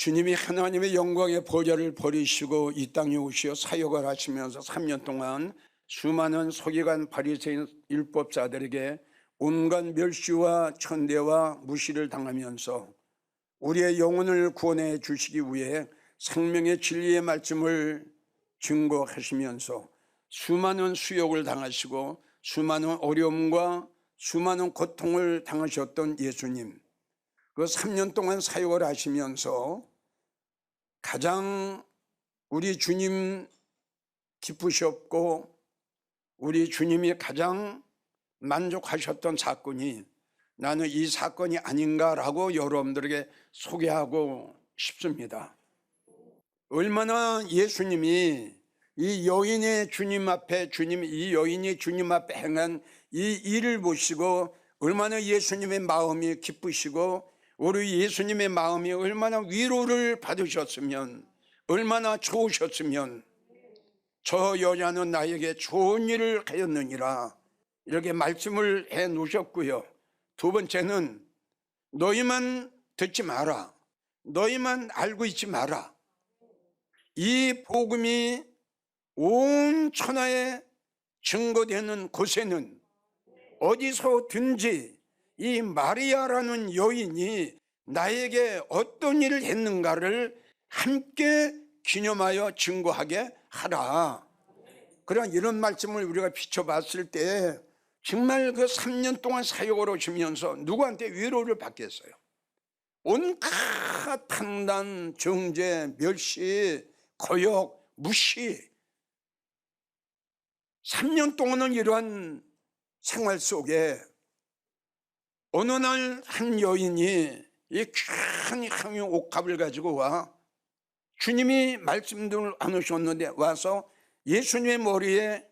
주님이 하나님의 영광의 보좌를 버리시고 이 땅에 오시어 사역을 하시면서 3년 동안 수많은 서기관 바리새인 율법자들에게 온갖 멸시와 천대와 무시를 당하면서 우리의 영혼을 구원해 주시기 위해 생명의 진리의 말씀을 증거하시면서 수많은 수욕을 당하시고 수많은 어려움과 수많은 고통을 당하셨던 예수님, 그 3년 동안 사역을 하시면서 가장 우리 주님 기쁘셨고 우리 주님이 가장 만족하셨던 사건이 나는 이 사건이 아닌가라고 여러분들에게 소개하고 싶습니다. 얼마나 예수님이 이 여인의 주님 앞에 이 여인이 주님 앞에 행한 이 일을 보시고 얼마나 예수님의 마음이 기쁘시고 우리 예수님의 마음이 얼마나 위로를 받으셨으면, 얼마나 좋으셨으면 저 여자는 나에게 좋은 일을 하였느니라 이렇게 말씀을 해 놓으셨고요. 두 번째는 너희만 듣지 마라, 너희만 알고 있지 마라. 이 복음이 온 천하에 증거되는 곳에는 어디서든지 이 마리아라는 여인이 나에게 어떤 일을 했는가를 함께 기념하여 증거하게 하라. 그러나 이런 말씀을 우리가 비춰봤을 때 정말 그 3년 동안 사역을 하시면서 누구한테 위로를 받겠어요? 온갖 판단, 정죄, 멸시, 거역, 무시. 3년 동안은 이러한 생활 속에 어느 날 한 여인이 이 큰 향유 옥합을 가지고 와 주님이 말씀을 안 하셨는데 와서 예수님의 머리에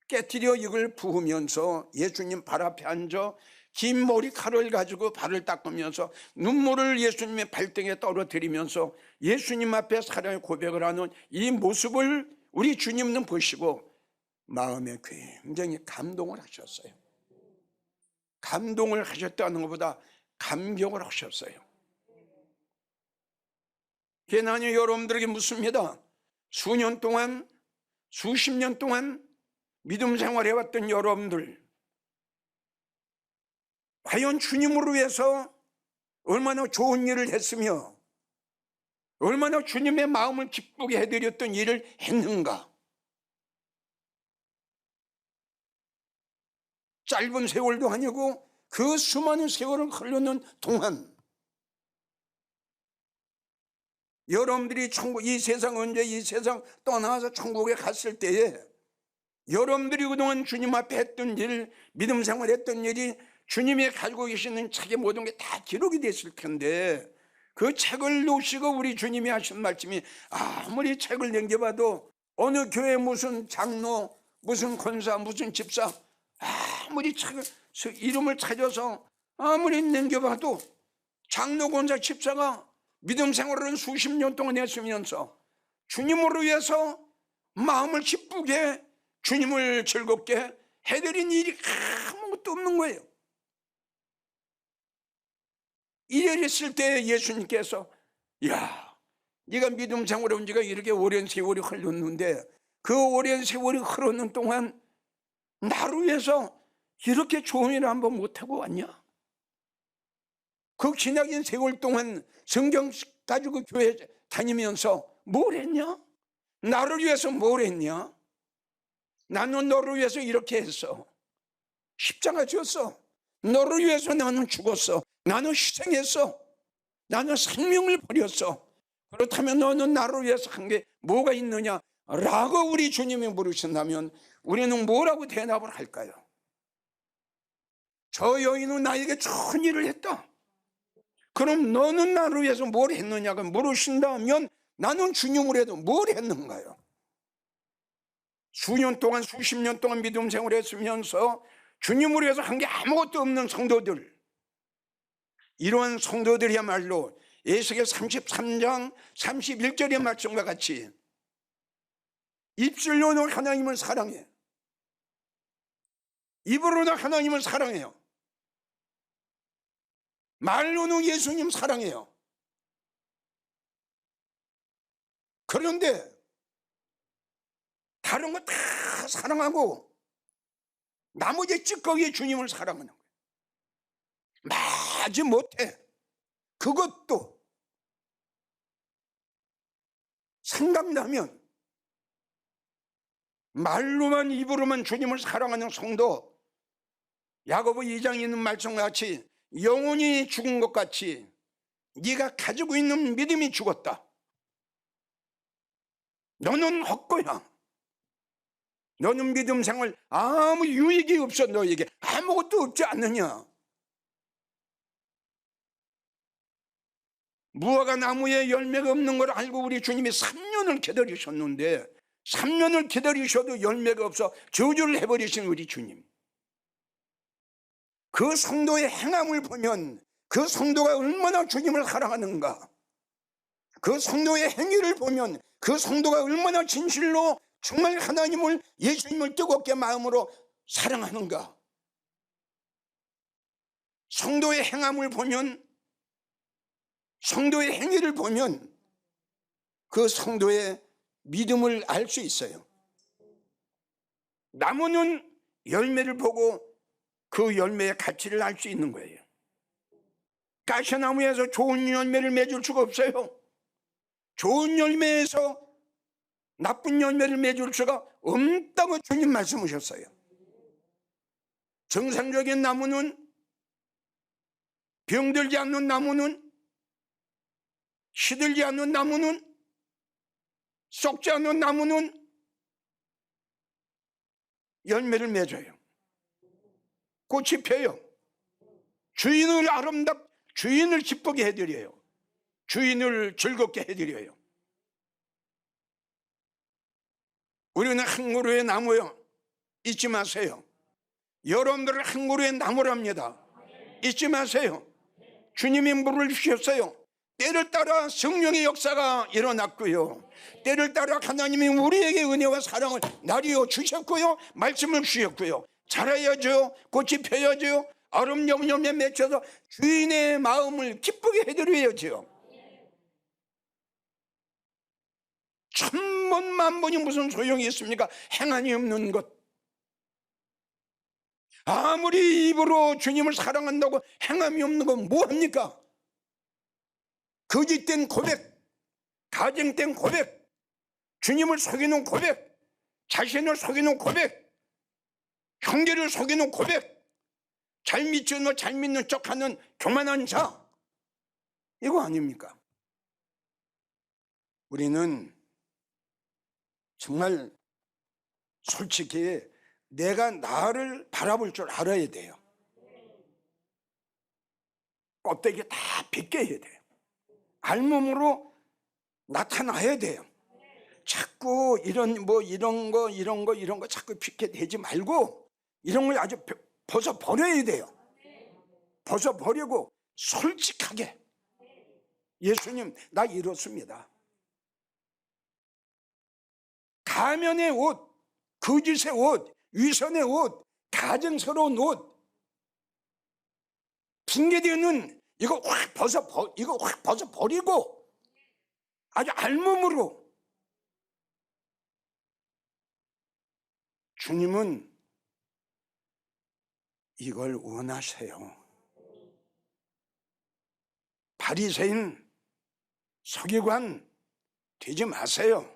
깨트려 이걸 부으면서 예수님 발 앞에 앉아 긴 머리칼을 가지고 발을 닦으면서 눈물을 예수님의 발등에 떨어뜨리면서 예수님 앞에 사랑의 고백을 하는 이 모습을 우리 주님은 보시고 마음에 굉장히 감동을 하셨어요. 감동을 하셨다는 것보다 감격을 하셨어요. 그게 나는 여러분들에게 묻습니다. 수년 동안, 수십 년 동안 믿음 생활해왔던 여러분들, 과연 주님으로 위해서 얼마나 좋은 일을 했으며 얼마나 주님의 마음을 기쁘게 해드렸던 일을 했는가? 짧은 세월도 아니고 그 수많은 세월을 흐르는 동안 여러분들이 이 세상 언제 이 세상 떠나서 천국에 갔을 때에 여러분들이 그동안 주님 앞에 했던 일, 믿음 생활했던 일이 주님이 가지고 계시는 책에 모든 게 다 기록이 됐을 텐데 그 책을 놓으시고 우리 주님이 하신 말씀이 아무리 책을 넘겨봐도 어느 교회 무슨 장로, 무슨 권사, 무슨 집사 아무리 책을 이름을 찾아서 아무리 넘겨봐도 장로, 권사, 집사가 믿음 생활을 수십 년 동안 했으면서 주님으로 위해서 마음을 기쁘게 주님을 즐겁게 해드린 일이 아무것도 없는 거예요. 이랬을 때 예수님께서 야, 네가 믿음 생활을 온 지가 이렇게 오랜 세월이 흘렀는데 그 오랜 세월이 흐르는 동안 나를 위해서 이렇게 좋은 일을 한번 못하고 왔냐? 그 지나긴 세월 동안 성경 가지고 교회 다니면서 뭘 했냐? 나를 위해서 뭘 했냐? 나는 너를 위해서 이렇게 했어. 십자가 졌어. 너를 위해서 나는 죽었어. 나는 희생했어. 나는 생명을 버렸어. 그렇다면 너는 나를 위해서 한 게 뭐가 있느냐? 라고 우리 주님이 물으신다면 우리는 뭐라고 대답을 할까요? 저 여인은 나에게 좋은 일을 했다. 그럼 너는 나를 위해서 뭘 했느냐고 물으신다면 나는 주님을 해도 뭘 했는가요? 수년 동안 수십 년 동안 믿음 생활을 했으면서 주님을 위해서 한 게 아무것도 없는 성도들, 이러한 성도들이야말로 에스겔 33장 31절의 말씀과 같이 입술로는 하나님을 사랑해, 입으로는 하나님을 사랑해요. 말로는 예수님 사랑해요. 그런데 다른 거 다 사랑하고 나머지 찌꺼기 주님을 사랑하는 거예요. 마지 못해. 그것도 생각나면 말로만 입으로만 주님을 사랑하는 성도, 야고보 2장에 있는 말씀과 같이 영혼이 죽은 것 같이 네가 가지고 있는 믿음이 죽었다. 너는 헛거야. 너는 믿음 생활 아무 유익이 없어. 너에게 아무것도 없지 않느냐. 무화과 나무에 열매가 없는 걸 알고 우리 주님이 3년을 기다리셨는데 3년을 기다리셔도 열매가 없어 저주를 해버리신 우리 주님. 그 성도의 행함을 보면 그 성도가 얼마나 주님을 사랑하는가, 그 성도의 행위를 보면 그 성도가 얼마나 진실로 정말 하나님을, 예수님을 뜨겁게 마음으로 사랑하는가. 성도의 행함을 보면, 성도의 행위를 보면 그 성도의 믿음을 알 수 있어요. 나무는 열매를 보고 그 열매의 가치를 알 수 있는 거예요. 가시나무에서 좋은 열매를 맺을 수가 없어요. 좋은 열매에서 나쁜 열매를 맺을 수가 없다고 주님 말씀하셨어요. 정상적인 나무는, 병들지 않는 나무는, 시들지 않는 나무는, 썩지 않는 나무는 열매를 맺어요. 꽃이 펴요. 주인을 기쁘게 해드려요. 주인을 즐겁게 해드려요. 우리는 한 그루의 나무요. 잊지 마세요. 여러분들은 한 그루의 나무랍니다. 잊지 마세요. 주님이 물을 주셨어요. 때를 따라 성령의 역사가 일어났고요. 때를 따라 하나님이 우리에게 은혜와 사랑을 나리어 주셨고요. 말씀을 주셨고요. 자라야죠. 꽃이 펴야죠. 아름다운 열매 맺혀서 주인의 마음을 기쁘게 해드려야죠. 천번 만번이 무슨 소용이 있습니까? 행함이 없는 것. 아무리 입으로 주님을 사랑한다고 행함이 없는 건 뭐합니까? 거짓된 고백, 가정된 고백, 주님을 속이는 고백, 자신을 속이는 고백, 형제를 속이는 고백, 잘 믿는 척하는 교만한 자, 이거 아닙니까? 우리는 정말 솔직히 내가 나를 바라볼 줄 알아야 돼요. 껍데기 다 벗겨야 돼요. 알몸으로 나타나야 돼요. 자꾸 이런 거 자꾸 피켓되지 말고 이런 걸 아주 벗어버려야 돼요. 벗어버리고 솔직하게, 예수님 나 이렇습니다. 가면의 옷, 거짓의 옷, 위선의 옷, 가증스러운 옷, 핑계대는 이거 확 벗어버리고 아주 알몸으로, 주님은 이걸 원하세요. 바리새인, 서기관 되지 마세요.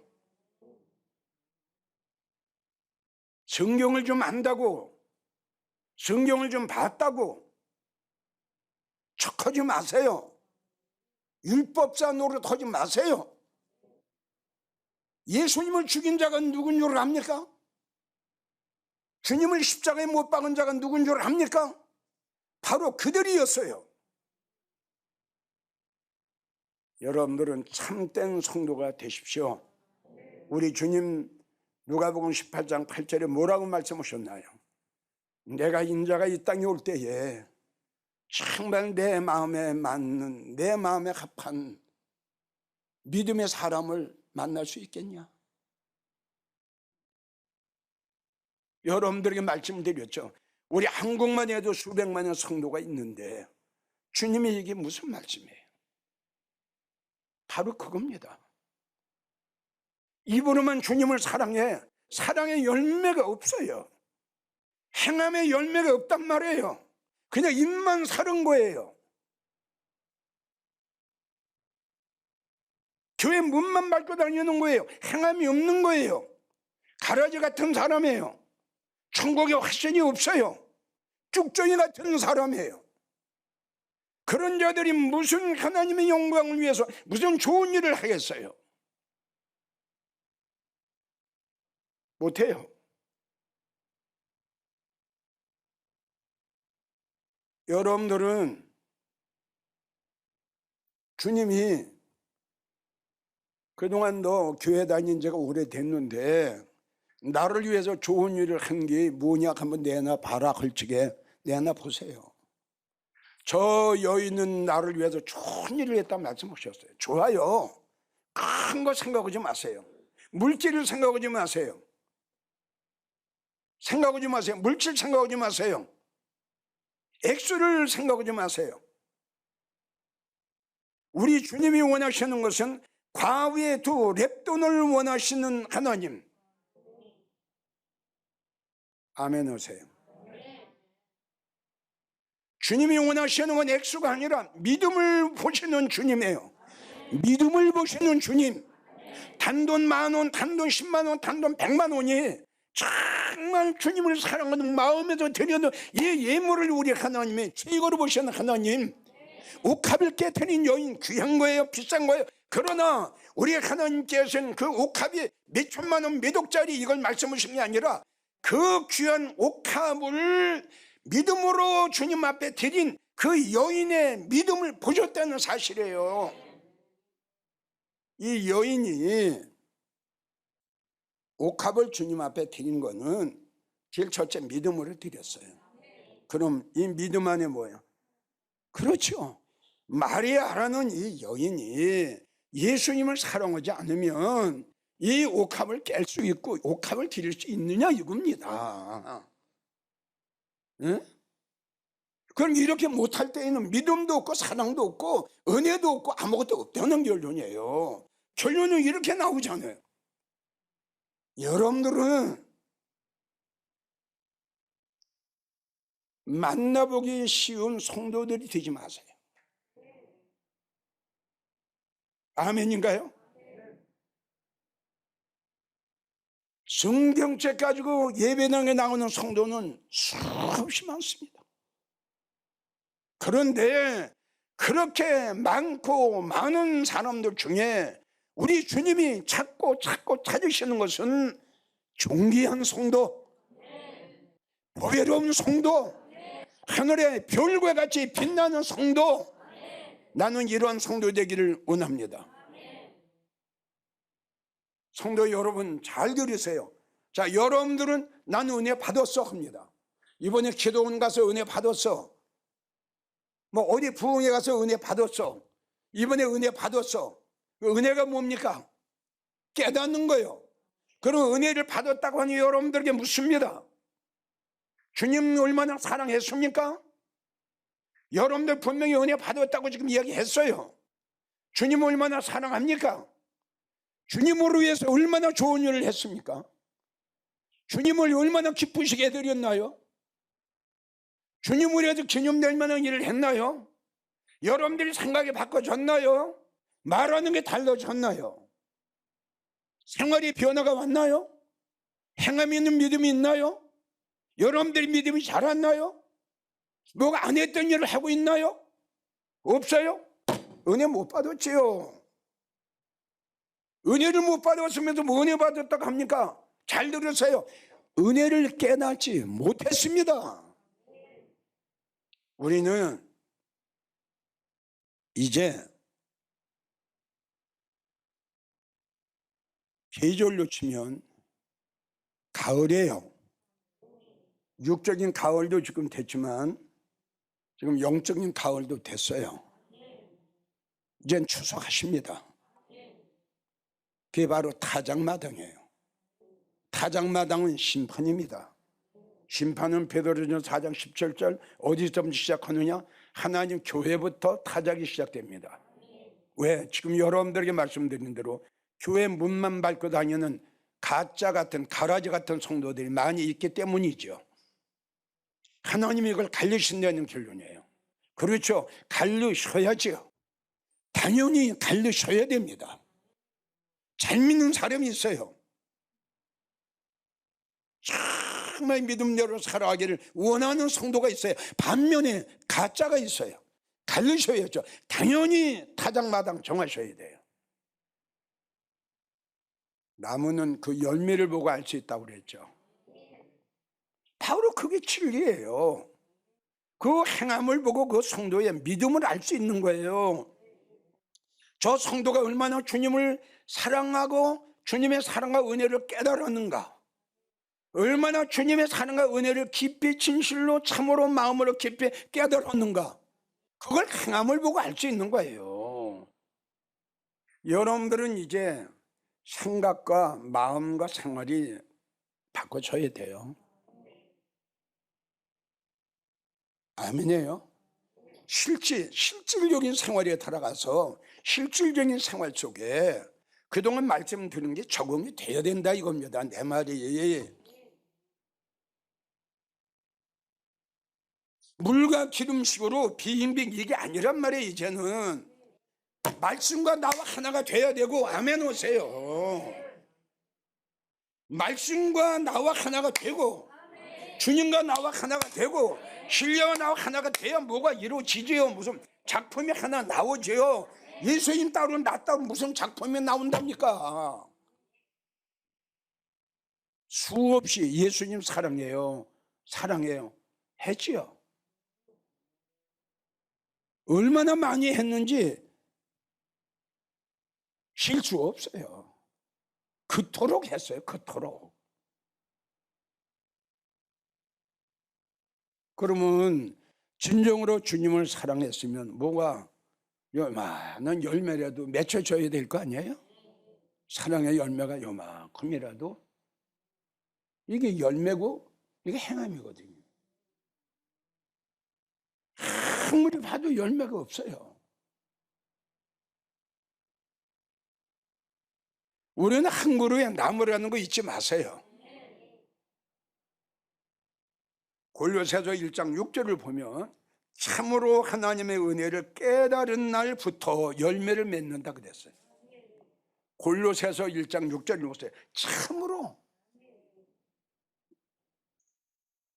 성경을 좀 안다고, 성경을 좀 봤다고 척하지 마세요. 율법사 노릇하지 마세요. 예수님을 죽인 자가 누군 줄 압니까? 주님을 십자가에 못 박은 자가 누군 줄 압니까? 바로 그들이었어요. 여러분들은 참된 성도가 되십시오. 우리 주님 누가복음 18장 8절에 뭐라고 말씀하셨나요? 내가 인자가 이 땅에 올 때에 정말 내 마음에 맞는, 내 마음에 합한 믿음의 사람을 만날 수 있겠냐? 여러분들에게 말씀드렸죠. 우리 한국만 해도 수백만의 성도가 있는데 주님이 이게 무슨 말씀이에요? 바로 그겁니다. 입으로만 주님을 사랑해. 사랑의 열매가 없어요. 행함의 열매가 없단 말이에요. 그냥 입만 사는 거예요. 교회 문만 밟고 다니는 거예요. 행함이 없는 거예요. 가라지 같은 사람이에요. 천국에 확신이 없어요. 쭉정이 같은 사람이에요. 그런 자들이 무슨 하나님의 영광을 위해서 무슨 좋은 일을 하겠어요? 못해요. 여러분들은 주님이 그동안도 교회 다닌 지가 오래됐는데 나를 위해서 좋은 일을 한 게 뭐냐 한번 내놔 봐라. 걸치게 내놔 보세요. 저 여인은 나를 위해서 좋은 일을 했다고 말씀하셨어요. 좋아요. 큰 거 생각하지 마세요. 물질을 생각하지 마세요. 생각하지 마세요. 물질 생각하지 마세요. 액수를 생각하지 마세요. 우리 주님이 원하시는 것은 과위의 두 랩돈을 원하시는 하나님. 아멘 하세요. 주님이 원하시는 건 액수가 아니라 믿음을 보시는 주님이에요. 믿음을 보시는 주님. 단돈 10,000원, 단돈 100,000원, 단돈 100,000원이 정말 주님을 사랑하는 마음에서 드려는 이 예물을 우리 하나님이 최고로 보시는 하나님. 옥합을 깨트린 여인 귀한 거예요? 비싼 거예요? 그러나 우리 하나님께서는 그 옥합이 몇 천만 원, 몇 억짜리 이걸 말씀하신 게 아니라 그 귀한 옥합을 믿음으로 주님 앞에 드린 그 여인의 믿음을 보셨다는 사실이에요. 이 여인이 옥합을 주님 앞에 드린 거는 제일 첫째 믿음으로 드렸어요. 그럼 이 믿음 안에 뭐예요? 그렇죠. 마리아라는 이 여인이 예수님을 사랑하지 않으면 이 옥합을 깰 수 있고 옥합을 드릴 수 있느냐 이겁니다. 응? 그럼 이렇게 못할 때에는 믿음도 없고 사랑도 없고 은혜도 없고 아무것도 없다는 결론이에요. 결론은 이렇게 나오잖아요. 여러분들은 만나보기 쉬운 성도들이 되지 마세요. 아멘인가요? 성경책 가지고 예배당에 나오는 성도는 수없이 많습니다. 그런데 그렇게 많고 많은 사람들 중에 우리 주님이 찾고 찾으시는 것은 존귀한 성도, 보배로운 성도, 하늘의 별과 같이 빛나는 성도. 나는 이러한 성도 되기를 원합니다. 성도 여러분 잘 들으세요. 자, 여러분들은 나는 은혜 받았어 합니다. 이번에 기도원 가서 은혜 받았어. 뭐 어디 부흥회 가서 은혜 받았어. 이번에 은혜 받았어. 그 은혜가 뭡니까? 깨닫는 거예요. 그럼 은혜를 받았다고 하니 여러분들에게 묻습니다. 주님 얼마나 사랑했습니까? 여러분들 분명히 은혜 받았다고 지금 이야기했어요. 주님 얼마나 사랑합니까? 주님으로 위해서 얼마나 좋은 일을 했습니까? 주님을 얼마나 기쁘시게 해드렸나요? 주님을 위해서 기념될 만한 일을 했나요? 여러분들이 생각이 바꿔졌나요? 말하는 게 달라졌나요? 생활의 변화가 왔나요? 행함 있는 믿음이 있나요? 여러분들이 믿음이 자랐나요? 뭐가 안 했던 일을 하고 있나요? 없어요? 은혜 못 받았지요. 은혜를 못 받았으면서 뭐 은혜 받았다고 합니까? 잘 들으세요. 은혜를 깨닫지 못했습니다. 우리는 이제 계절로 치면 가을이에요. 육적인 가을도 지금 됐지만 지금 영적인 가을도 됐어요. 이젠 추석하십니다. 그게 바로 타작마당이에요. 타작마당은 심판입니다. 심판은 베드로전서 4장 17절 어디서부터 시작하느냐? 하나님 교회부터 타작이 시작됩니다. 왜? 지금 여러분들에게 말씀드린 대로 교회 문만 밟고 다니는 가짜 같은 가라지 같은 성도들이 많이 있기 때문이죠. 하나님이 이걸 갈르신다는 결론이에요. 그렇죠. 갈르셔야죠. 당연히 갈르셔야 됩니다. 잘 믿는 사람이 있어요. 정말 믿음대로 살아가기를 원하는 성도가 있어요. 반면에 가짜가 있어요. 갈르셔야죠. 당연히 타작마당 정하셔야 돼요. 나무는 그 열매를 보고 알 수 있다고 그랬죠. 바로 그게 진리예요. 그 행함을 보고 그 성도의 믿음을 알 수 있는 거예요. 저 성도가 얼마나 주님을 사랑하고 주님의 사랑과 은혜를 깨달았는가, 얼마나 주님의 사랑과 은혜를 깊이 진실로 참으로 마음으로 깊이 깨달았는가, 그걸 행함을 보고 알 수 있는 거예요. 여러분들은 이제 생각과 마음과 생활이 바꿔져야 돼요. 아멘이에요. 실질적인 생활에 들어가서 실질적인 생활 속에 그동안 말씀드린 게 적응이 돼야 된다 이겁니다. 내 말이. 물과 기름식으로 빙빙 이게 아니란 말이에요. 이제는 말씀과 나와 하나가 돼야 되고, 아멘 오세요. 말씀과 나와 하나가 되고, 주님과 나와 하나가 되고, 신령과 나와 하나가 돼야 뭐가 이루어지지요. 무슨 작품이 하나 나오지요. 예수님 따로 나 따로 무슨 작품이 나온답니까? 수없이 예수님 사랑해요, 사랑해요 했지요. 얼마나 많이 했는지 쉴 수 없어요. 그토록 했어요. 그토록. 그러면 진정으로 주님을 사랑했으면 뭐가 요만한 열매라도 맺혀져야 될 거 아니에요? 사랑의 열매가 요만큼이라도, 이게 열매고 이게 행함이거든요. 아무리 봐도 열매가 없어요. 우리는 한 그루에 나무라는 거 잊지 마세요. 골로새서 1장 6절을 보면 참으로 하나님의 은혜를 깨달은 날부터 열매를 맺는다 그랬어요. 골로새서 1장 6절을 보세요. 참으로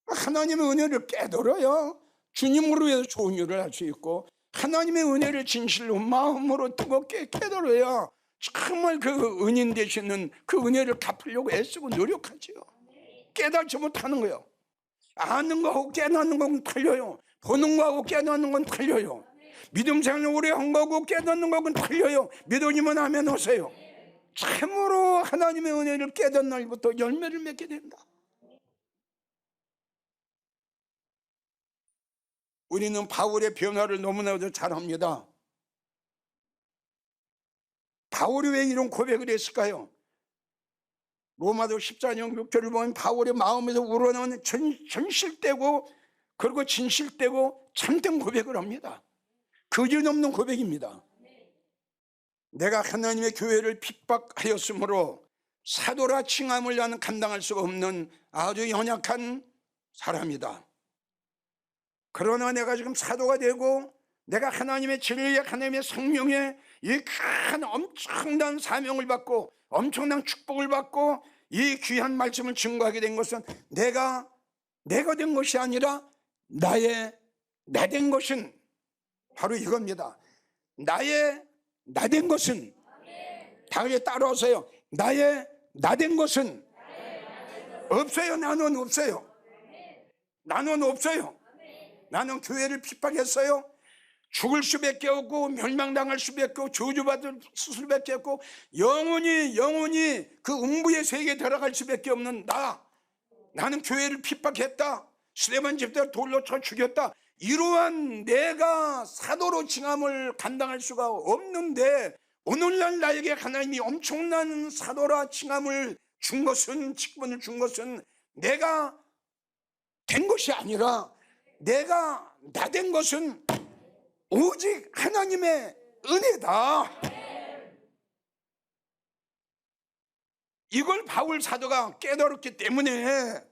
하나님의 은혜를 깨달아야 주님으로 해서 좋은 일을 할 수 있고, 하나님의 은혜를 진실로 마음으로 뜨겁게 깨달아야 정말 그 은인 되시는 그 은혜를 갚으려고 애쓰고 노력하죠. 깨닫지 못하는 거예요. 아는 거하고 깨닫는 건 틀려요. 보는 거하고 깨닫는 건 틀려요. 믿음 생활 오래 한 거하고 깨닫는 거하고는 틀려요. 믿으면 아멘 오세요. 참으로 하나님의 은혜를 깨닫는 날부터 열매를 맺게 된다. 우리는 바울의 변화를 너무나도 잘 합니다. 바울이 왜 이런 고백을 했을까요? 로마서 14장 6절을 보면 바울의 마음에서 우러나오는 전실되고 그리고 진실되고 참된 고백을 합니다. 거짓없는 고백입니다. 내가 하나님의 교회를 핍박하였으므로 사도라 칭함을 나는 감당할 수가 없는 아주 연약한 사람이다. 그러나 내가 지금 사도가 되고 내가 하나님의 진리에 하나님의 성령에 이 큰 엄청난 사명을 받고 엄청난 축복을 받고 이 귀한 말씀을 증거하게 된 것은 내가 된 것이 아니라 나 된 것은 바로 이겁니다. 나 된 것은, 다 같이 따라오세요. 나 된 것은 없어요. 나는 없어요. 나는 없어요. 나는 교회를 핍박했어요. 죽을 수밖에 없고 멸망당할 수밖에 없고 저주받을 수밖에 없고 영원히 그 음부의 세계에 들어갈 수밖에 없는 나는 교회를 핍박했다. 스데반 집사를 돌로 쳐 죽였다. 이러한 내가 사도로 칭함을 감당할 수가 없는데, 오늘날 나에게 하나님이 엄청난 사도라 칭함을 준 것은, 직분을 준 것은 내가 된 것이 아니라 나 된 것은 오직 하나님의 은혜다. 이걸 바울 사도가 깨달았기 때문에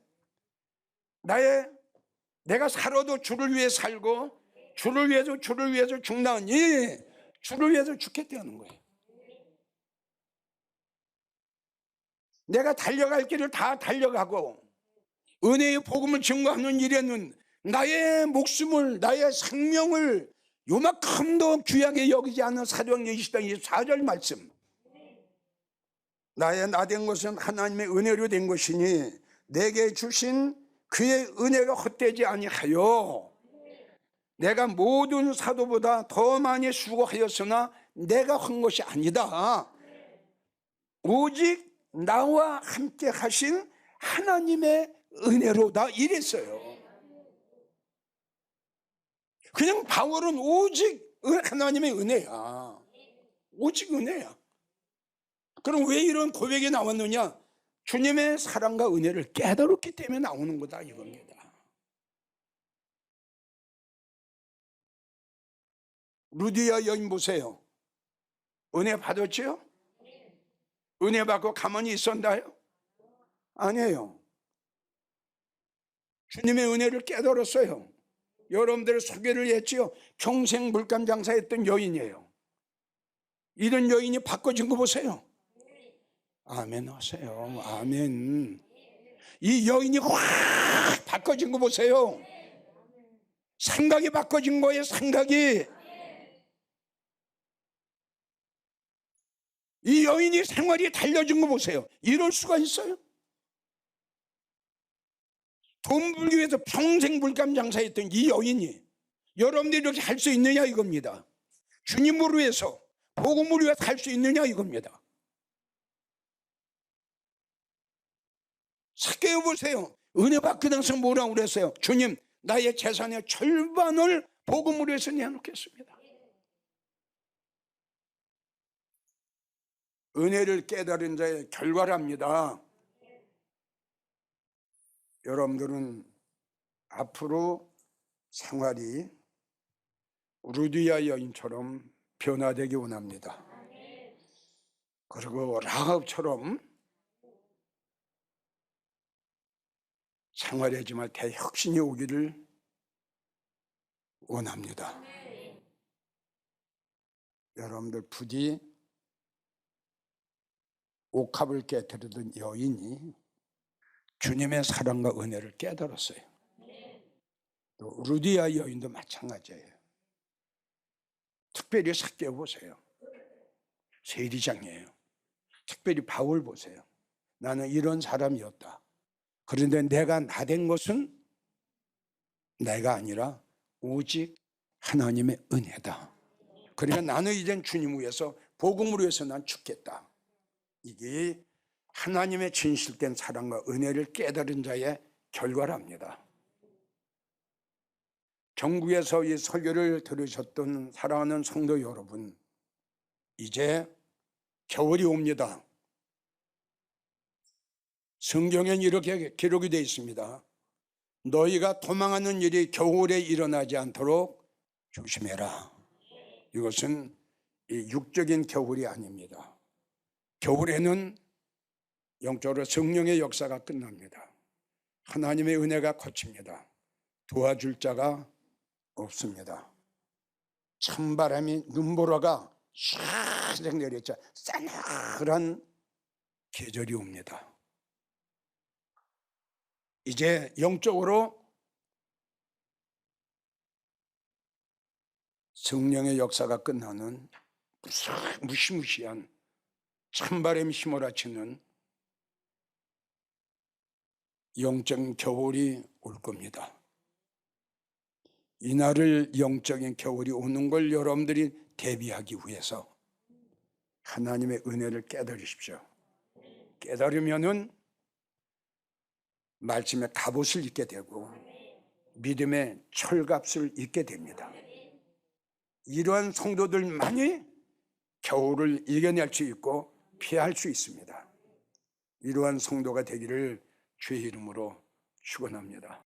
내가 살아도 주를 위해 살고 주를 위해서 죽나니 주를 위해서 죽겠다는 거예요. 내가 달려갈 길을 다 달려가고 은혜의 복음을 증거하는 일에는 나의 목숨을, 나의 생명을 요만큼도 귀하게 여기지 않은 사도행전 20장 24절 말씀. 나의 나 된 것은 하나님의 은혜로 된 것이니 내게 주신 그의 은혜가 헛되지 아니하여 내가 모든 사도보다 더 많이 수고하였으나 내가 한 것이 아니다. 오직 나와 함께 하신 하나님의 은혜로다 이랬어요. 그냥 바울은 오직 하나님의 은혜야. 오직 은혜야. 그럼 왜 이런 고백이 나왔느냐? 주님의 사랑과 은혜를 깨달았기 때문에 나오는 거다 이겁니다. 루디아 여인 보세요. 은혜 받았죠? 은혜 받고 가만히 있었나요? 아니에요. 주님의 은혜를 깨달았어요. 여러분들 소개를 했지요. 평생 물감 장사했던 여인이에요. 이런 여인이 바꿔진 거 보세요. 아멘 하세요. 아멘. 이 여인이 확 바꿔진 거 보세요. 생각이 바꿔진 거예요. 생각이. 이 여인이 생활이 달라진 거 보세요. 이럴 수가 있어요? 돈 벌기 위해서 평생 물감 장사했던 이 여인이 여러분들이 이렇게 할 수 있느냐 이겁니다. 주님을 위해서 복음을 위해서 할 수 있느냐 이겁니다. 삭개오 보세요. 은혜 받고 나서 뭐라고 그랬어요? 주님, 나의 재산의 절반을 복음을 위해서 내놓겠습니다. 은혜를 깨달은 자의 결과랍니다. 여러분들은 앞으로 생활이 루디아 여인처럼 변화되기 원합니다. 그리고 라합처럼 생활의 정말 대혁신이 오기를 원합니다. 여러분들 부디 옥합을 깨뜨리던 여인이 주님의 사랑과 은혜를 깨달았어요. 또 루디아 여인도 마찬가지예요. 특별히 삭개오 보세요. 세리장이에요. 특별히 바울 보세요. 나는 이런 사람이었다. 그런데 내가 나 된 것은 내가 아니라 오직 하나님의 은혜다. 그러니까 나는 이젠 주님 위해서 복음을 위해서 난 죽겠다. 이게 하나님의 진실된 사랑과 은혜를 깨달은 자의 결과랍니다. 전국에서 이 설교를 들으셨던 사랑하는 성도 여러분, 이제 겨울이 옵니다. 성경엔 이렇게 기록이 되어 있습니다. 너희가 도망하는 일이 겨울에 일어나지 않도록 조심해라. 이것은 육적인 겨울이 아닙니다. 겨울에는 영적으로 성령의 역사가 끝납니다. 하나님의 은혜가 거칩니다. 도와줄 자가 없습니다. 찬바람이 눈보라가 샥 내렸자 싸늘한 계절이 옵니다. 이제 영적으로 성령의 역사가 끝나는 무시무시한 찬바람이 휘몰아치는 영적인 겨울이 올 겁니다. 이날을 영적인 겨울이 오는 걸 여러분들이 대비하기 위해서 하나님의 은혜를 깨달으십시오. 깨달으면은 말씀의 갑옷을 입게 되고 믿음의 철갑을 입게 됩니다. 이러한 성도들만이 겨울을 이겨낼 수 있고 피할 수 있습니다. 이러한 성도가 되기를 주의 이름으로 축원합니다.